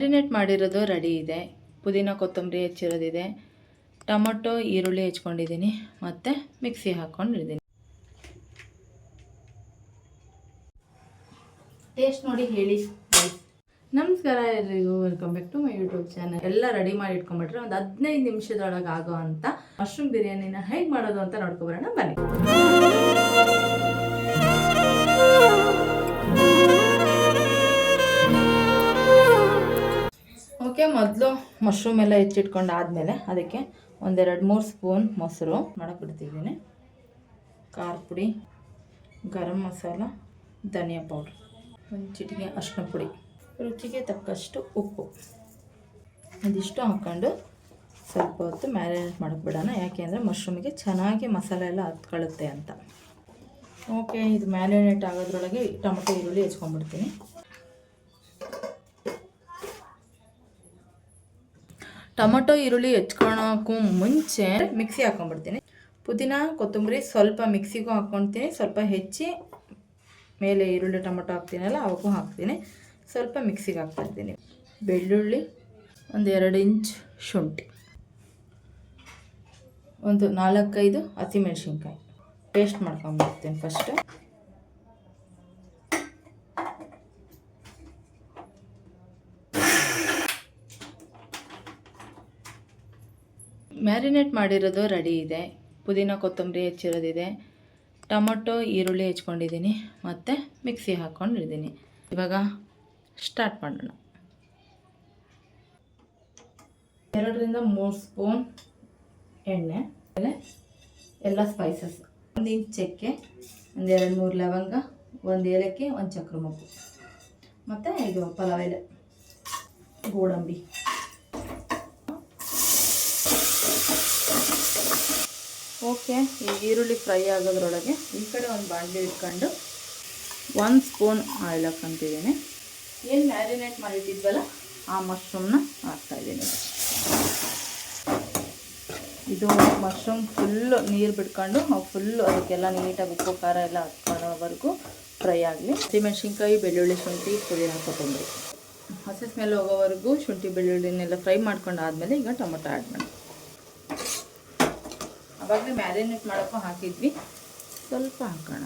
Marinate ಮಾಡಿರೋದು ready ಇದೆ. ಪುದೀನ ಕೊತ್ತಂಬರಿ ಹೆಚ್ಚಿರೋದಿದೆ, ಟೊಮೊಟೊ ಈರುಳ್ಳಿ ಹೆಚ್ಕೊಂಡಿದ್ದೀನಿ, ಮತ್ತು ಮಿಕ್ಸಿ ಹಾಕ್ಕೊಂಡಿದ್ದೀನಿ. ಟೇಸ್ಟ್ ನೋಡಿ ಹೇಳಿ. ನಮಸ್ಕಾರ ಎಲ್ರಿಗೂ, welcome back to my YouTube channel. ಎಲ್ಲ ರೆಡಿ ಮಾಡಿ ಇಟ್ಕೊಂಡ್ಬಿಟ್ರೆ ಒಂದು 15 ನಿಮಿಷದೊಳಗೆ ಆಗೋ ಅಂತ ಮಶ್ರೂಮ್ ಬಿರಿಯಾನಿನ ಹೇಗೆ ಮಾಡೋದು ಅಂತ ನೋಡ್ಕೊಬರೋಣ ಬನ್ನಿ. ಓಕೆ, ಮೊದಲು ಮಶ್ರೂಮ್ ಎಲ್ಲ ಹೆಚ್ಚಿಟ್ಕೊಂಡು ಆದಮೇಲೆ ಅದಕ್ಕೆ 1-2-3 ಸ್ಪೂನ್ ಮೊಸರು ಮಾಡಕ್ಕೆ ಬಿಡ್ತಿದ್ದೀನಿ. ಖಾರ ಪುಡಿ, ಗರಂ ಮಸಾಲ, ಧನಿಯಾ ಪೌಡ್ರ್, ಒಂದು ಚಿಟಿಕೆ ಅರಿಶಿನ ಪುಡಿ, ರುಚಿಗೆ ತಕ್ಕಷ್ಟು ಉಪ್ಪು, ಇದಿಷ್ಟು ಹಾಕ್ಕೊಂಡು ಸ್ವಲ್ಪ ಹೊತ್ತು ಮ್ಯಾರಿನೇಟ್ ಮಾಡಕ್ಕೆ ಬಿಡೋಣ. ಯಾಕೆ ಅಂದರೆ ಮಶ್ರೂಮಿಗೆ ಚೆನ್ನಾಗಿ ಮಸಾಲೆ ಎಲ್ಲ ಹತ್ಕೊಳ್ಳುತ್ತೆ ಅಂತ. ಓಕೆ, ಇದು ಮ್ಯಾರಿನೇಟ್ ಆಗೋದ್ರೊಳಗೆ ಟೊಮೊಟೊ ಈರುಳ್ಳಿ ಹೆಚ್ಕೊಂಡ್ಬಿಡ್ತೀನಿ. ಟೊಮೊಟೊ ಈರುಳ್ಳಿ ಹೆಚ್ಕೊಳಕ್ಕೂ ಮುಂಚೆ ಮಿಕ್ಸಿ ಹಾಕ್ಕೊಂಡ್ಬಿಡ್ತೀನಿ. ಪುದೀನ ಕೊತ್ತಂಬರಿ ಸ್ವಲ್ಪ ಮಿಕ್ಸಿಗೂ ಹಾಕ್ಕೊಳ್ತೀನಿ, ಸ್ವಲ್ಪ ಹೆಚ್ಚಿ ಮೇಲೆ ಈರುಳ್ಳಿ ಟೊಮೊಟೊ ಹಾಕ್ತೀನಲ್ಲ ಅವಕ್ಕೂ ಹಾಕ್ತೀನಿ, ಸ್ವಲ್ಪ ಮಿಕ್ಸಿಗೆ ಹಾಕ್ತಾಯಿದ್ದೀನಿ. ಬೆಳ್ಳುಳ್ಳಿ, 1-2 ಇಂಚ್ ಶುಂಠಿ, ಒಂದು 4-5 ಹಸಿಮೆಣ್ಸಿನ್ಕಾಯಿ ಪೇಸ್ಟ್ ಮಾಡ್ಕೊಂಡ್ಬಿಡ್ತೀನಿ. ಫಸ್ಟು ಮ್ಯಾರಿನೇಟ್ ಮಾಡಿರೋದು ರೆಡಿ ಇದೆ. ಪುದೀನ ಕೊತ್ತಂಬರಿ ಹೆಚ್ಚಿರೋದಿದೆ, ಟೊಮೊಟೊ ಈರುಳ್ಳಿ ಹೆಚ್ಕೊಂಡಿದ್ದೀನಿ, ಮತ್ತು ಮಿಕ್ಸಿ ಹಾಕ್ಕೊಂಡಿದ್ದೀನಿ. ಇವಾಗ ಸ್ಟಾರ್ಟ್ ಮಾಡೋಣ. 2-3 ಸ್ಪೂನ್ ಎಣ್ಣೆ, ಆಮೇಲೆ ಎಲ್ಲ ಸ್ಪೈಸಸ್, 1 ಇಂಚ್ ಚಕ್ಕೆ, 1-2-3 ಲವಂಗ, 1 ಏಲಕ್ಕಿ, 1 ಚಕ್ರ ಮೊಗ್ಗು, ಮತ್ತು ಇದು ಪಲಾವ್ ಎಲೆ, ಗೋಡಂಬಿ. ಓಕೆ, ಈ ಈರುಳ್ಳಿ ಫ್ರೈ ಆಗೋದ್ರೊಳಗೆ ಈ ಕಡೆ ಒಂದು ಬಾಣಲೆ ಇಟ್ಕೊಂಡು 1 ಸ್ಪೂನ್ ಆಯಿಲ್ ಹಾಕ್ಕೊತಿದ್ದೀನಿ. ಏನು ಮ್ಯಾರಿನೇಟ್ ಮಾಡಿಟ್ಟಿದ್ವಲ್ಲ ಆ ಮಶ್ರೂಮ್ನ ಹಾಕ್ತಾಯಿದ್ದೀನಿ. ಇದು ಮಶ್ರೂಮ್ ಫುಲ್ಲು ನೀರು ಬಿಟ್ಕೊಂಡು ಫುಲ್ಲು ಅದಕ್ಕೆಲ್ಲ ನೀಟಾಗಿ ಉಪ್ಪು ಖಾರ ಎಲ್ಲ ಹತ್ಕೊಳ್ಳೋವರೆಗೂ ಫ್ರೈ ಆಗಲಿ. ಹಸಿಮೆಣ್ಸಿನ್ಕಾಯಿ, ಬೆಳ್ಳುಳ್ಳಿ, ಶುಂಠಿ, ಪುದೀನ ಕೊತ್ತಂಬರಿ ಹಸಿ ಸ್ಮೆಲ್ ಹೋಗೋವರೆಗೂ ಶುಂಠಿ ಬೆಳ್ಳುಳ್ಳಿನೆಲ್ಲ ಫ್ರೈ ಮಾಡ್ಕೊಂಡು ಆದಮೇಲೆ ಈಗ ಟೊಮೊಟೊ ಆ್ಯಡ್ ಮಾಡಿ. ಆವಾಗಲೇ ಮ್ಯಾರಿನೇಟ್ ಮಾಡೋಕ್ಕೂ ಹಾಕಿದ್ವಿ, ಸ್ವಲ್ಪ ಹಾಕೋಣ.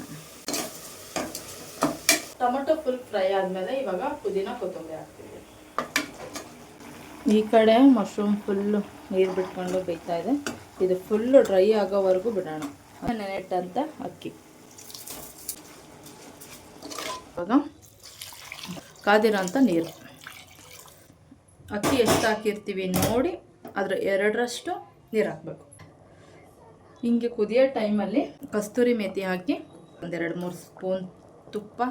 ಟೊಮೊಟೊ ಫುಲ್ ಫ್ರೈ ಆದಮೇಲೆ ಇವಾಗ ಪುದೀನ ಕೊತ್ತಂಬರಿ ಹಾಕ್ತೀವಿ. ಈ ಕಡೆ ಮಶ್ರೂಮ್ ಫುಲ್ಲು ನೀರು ಬಿಟ್ಕೊಂಡು ಬೇಯ್ತಾ ಇದೆ. ಇದು ಫುಲ್ಲು ಡ್ರೈ ಆಗೋವರೆಗೂ ಬಿಡೋಣ. ನೆನೆಟ್ಟಂತ ಅಕ್ಕಿ, ಇವಾಗ ಕಾದಿರೋ ಅಂಥ ನೀರು, ಅಕ್ಕಿ ಎಷ್ಟು ಹಾಕಿರ್ತೀವಿ ನೋಡಿ ಅದರ 2ರಷ್ಟು ನೀರು ಹಾಕಬೇಕು. ಹಿಂಗೆ ಕುದಿಯೋ ಟೈಮಲ್ಲಿ ಕಸ್ತೂರಿ ಮೇಥಿ ಹಾಕಿ 1-2-3 ಸ್ಪೂನ್ ತುಪ್ಪ,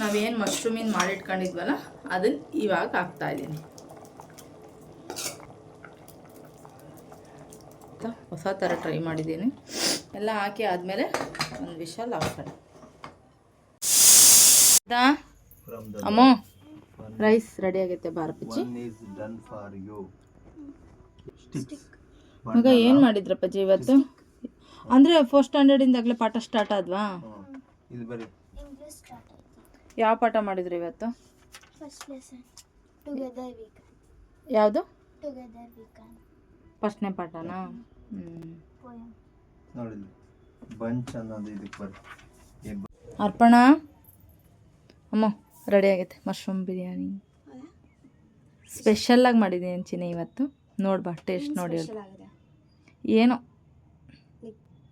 ನಾವೇನು ಮಶ್ರೂಮಿನ ಮಾಡಿಟ್ಕೊಂಡಿದ್ವಲ್ಲ ಅದನ್ನು ಇವಾಗ ಹಾಕ್ತಾಯಿದ್ದೀನಿ. ಹೊಸ ಥರ ಟ್ರೈ ಮಾಡಿದ್ದೀನಿ. ಎಲ್ಲ ಹಾಕಿ ಆದಮೇಲೆ ಒಂದು ವಿಷಲ್ ಹಾಕ್ತಾರೆ. ಅಮ್ಮ, ರೈಸ್ ರೆಡಿ ಆಗೈತೆ. ಬಾರಪಚ್ಚಿ ಈಗ ಏನು ಮಾಡಿದ್ರಪ್ಪಾಜಿ ಇವತ್ತು? ಅಂದರೆ 4th ಸ್ಟ್ಯಾಂಡರ್ಡಿಂದಾಗಲೇ ಪಾಠ ಸ್ಟಾರ್ಟ್ ಆದ್ವಾ? ಯಾವ ಪಾಠ ಮಾಡಿದ್ರು ಇವತ್ತು? ಯಾವುದು? ಫಸ್ಟ್ನೇ ಪಾಠನಾ? ಅರ್ಪಣಾ, ಅಮ್ಮ ರೆಡಿ ಆಗೈತೆ ಮಶ್ರೂಮ್ ಬಿರಿಯಾನಿ. ಸ್ಪೆಷಲ್ಲಾಗಿ ಮಾಡಿದ್ದೀನಿ ಚಿನ್ನ ಇವತ್ತು. ನೋಡ್ಬಾ, ಟೇಸ್ಟ್ ನೋಡಿ. ಏನೋ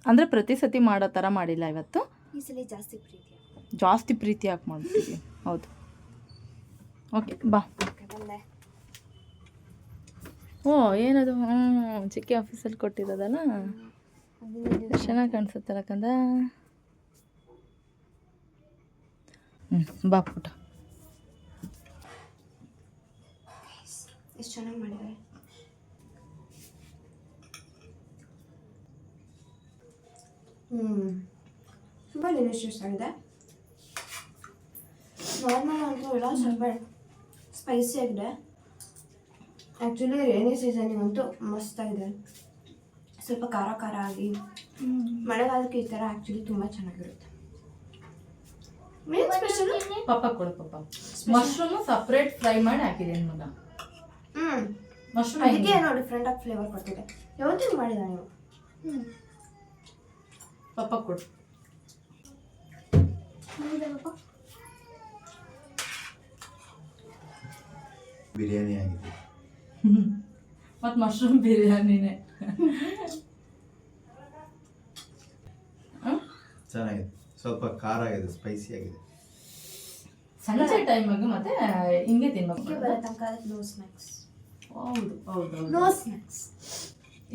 ಅಂದರೆ ಪ್ರತಿ ಸತಿ ಮಾಡೋ ಥರ ಮಾಡಿಲ್ಲ ಇವತ್ತು. ಜಾಸ್ತಿ ಪ್ರೀತಿ ಯಾಕೆ ಮಾಡ್ತೀವಿ? ಹೌದು. ಓಕೆ ಬಾ. ಓ ಏನದು? ಚಿಕ್ಕಿ ಆಫೀಸಲ್ಲಿ ಕೊಟ್ಟಿರೋದಲ್ಲ, ಚೆನ್ನಾಗಿ ಕಾಣಿಸುತ್ತಲ್ಲ ಕಂದ. ಬಾ ಪುಟ. ಎಷ್ಟು ಚೆನ್ನಾಗಿ ಮಾಡಿದ್ದಾರೆ. ತುಂಬ ಡೆಲಿಷಿಯಸ್ ಆಗಿದೆ. ನಾರ್ಮಲ್ ಅಂತೂ ಇಲ್ಲ, ಸ್ವಲ್ಪ ಸ್ಪೈಸಿ ಆಗಿದೆ. ಆ್ಯಕ್ಚುಲಿ ರೇನಿ ಸೀಸನಿಗಂತೂ ಮಸ್ತಾಗಿದೆ. ಸ್ವಲ್ಪ ಖಾರ ಖಾರ ಆಗಿ ಮಳೆಗಾಲಕ್ಕೆ ಈ ಥರ ಆ್ಯಕ್ಚುಲಿ ತುಂಬ ಚೆನ್ನಾಗಿರುತ್ತೆ. ಮೇನ್ ಸ್ಪೆಷಲ್ ಪಪ್ಪ ಕೊಡು ಪಪ್ಪ. ಮಶ್ರೂಮ್ ಸಪ್ರೇಟ್ ಫ್ರೈ ಮಾಡಿ ಹಾಕಿದ್ದೀನಿ ಮಗ. ಮಶ್ರೂಮ್ ಅದಕ್ಕೆ ಏನೋ ಡಿಫ್ರೆಂಟ್ ಆಗಿ ಫ್ಲೇವರ್ ಕೊಡ್ತಿದೆ. ಯಾವತ್ತೂ ಮಾಡಿದ ನೀವು? ಪಪ್ಪ ಕೊಡು. ಬಿರಿಯಾನಿ ಆಗಿದೆ. ಮತ್ತು ಮಶ್ರೂಮ್ ಬಿರಿಯಾನಿನೇ ಚೆನ್ನಾಗಿದೆ, ಸ್ವಲ್ಪ ಖಾರ ಆಗಿದೆ, ಸ್ಪೈಸಿ ಆಗಿದೆ. ಸಂಜೆ ಟೈಮಾಗ ಮತ್ತೆ ಹಿಂಗೆ ತಿನ್ಬೇಕು. No snacks. ಹೌದು ಹೌದು ನೋ ಸ್ನ್ಯಾಕ್ಸ್.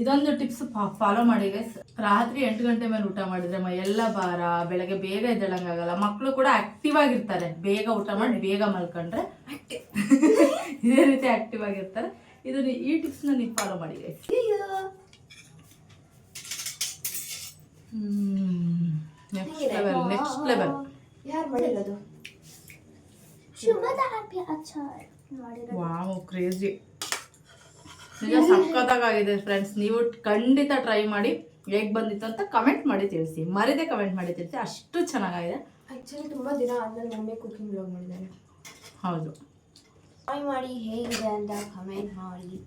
ಇದೊಂದು ಟಿಪ್ಸ್ ಫಾಲೋ ಮಾಡಿ ಗೈಸ್. ರಾತ್ರಿ 8 ಗಂಟೆ ಮೇಲೆ ಊಟ ಮಾಡಿದ್ರೆ ಎಲ್ಲ ಭಾರ, ಬೆಳಗ್ಗೆ ಬೇಗ ಎದ್ದೇಳಂಗಾಗಲ್ಲ. ಮಕ್ಕಳು ಕೂಡ ಆಕ್ಟಿವ್ ಆಗಿರ್ತಾರೆ. ಬೇಗ ಊಟ ಮಾಡಿ ಬೇಗ ಮಲ್ಕೊಂಡ್ರೆ ಇದೇ ರೀತಿ ಆಕ್ಟಿವ್ ಆಗಿರ್ತಾರೆ. ಈ ಟಿಪ್ಸ್ನ ನೀವು ಫಾಲೋ ಮಾಡಿ ಗೈಸ್. Next level. ಯಾರು ಮಾಡಿರೋದು? Wow, crazy. ನಿಜ ಸಖತ್ತಾಗಿದೆ ಫ್ರೆಂಡ್ಸ್. ನೀವು ಖಂಡಿತ ಟ್ರೈ ಮಾಡಿ. ಹೇಗೆ ಬಂದಿತ್ತು ಅಂತ ಕಮೆಂಟ್ ಮಾಡಿ ತಿಳಿಸಿ. ಮರಿದೆ ಕಮೆಂಟ್ ಮಾಡಿ ತಿಳಿಸಿ. ಅಷ್ಟು ಚೆನ್ನಾಗಿದೆ. ಆ್ಯಕ್ಚುಲಿ ತುಂಬ ದಿನ ಆದಮೇಲೆ ಮಮ್ಮಿ ಕುಕಿಂಗ್ ಬ್ಲಾಗ್ ಮಾಡಿದ್ದಾರೆ. ಹೌದು, ಟ್ರೈ ಮಾಡಿ ಹೇಗಿದೆ ಅಂತ ಕಮೆಂಟ್ ಮಾಡಿ.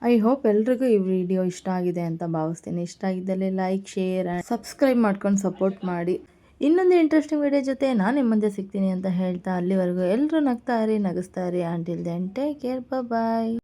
ಐ ಹೋಪ್ ಎಲ್ರಿಗೂ ಈ ವಿಡಿಯೋ ಇಷ್ಟ ಆಗಿದೆ ಅಂತ ಭಾವಿಸ್ತೀನಿ. ಇಷ್ಟ ಆಗಿದ್ದಲ್ಲಿ ಲೈಕ್, ಶೇರ್ ಆ್ಯಂಡ್ ಸಬ್ಸ್ಕ್ರೈಬ್ ಮಾಡ್ಕೊಂಡು ಸಪೋರ್ಟ್ ಮಾಡಿ. ಇನ್ನೊಂದು ಇಂಟ್ರೆಸ್ಟಿಂಗ್ ವಿಡಿಯೋ ಜೊತೆ ನಾನು ನಿಮ್ಮ ಮುಂದೆ ಸಿಗ್ತೀನಿ ಅಂತ ಹೇಳ್ತಾ, ಅಲ್ಲಿವರೆಗೂ ಎಲ್ಲರೂ ನಗ್ತಾ ಇರಿ, ನಗಿಸ್ತಾ ಇರಿ. ಅಂಟಿಲ್ ದೆನ್ ಟೇಕ್ ಕೇರ್, ಬಾಯ್.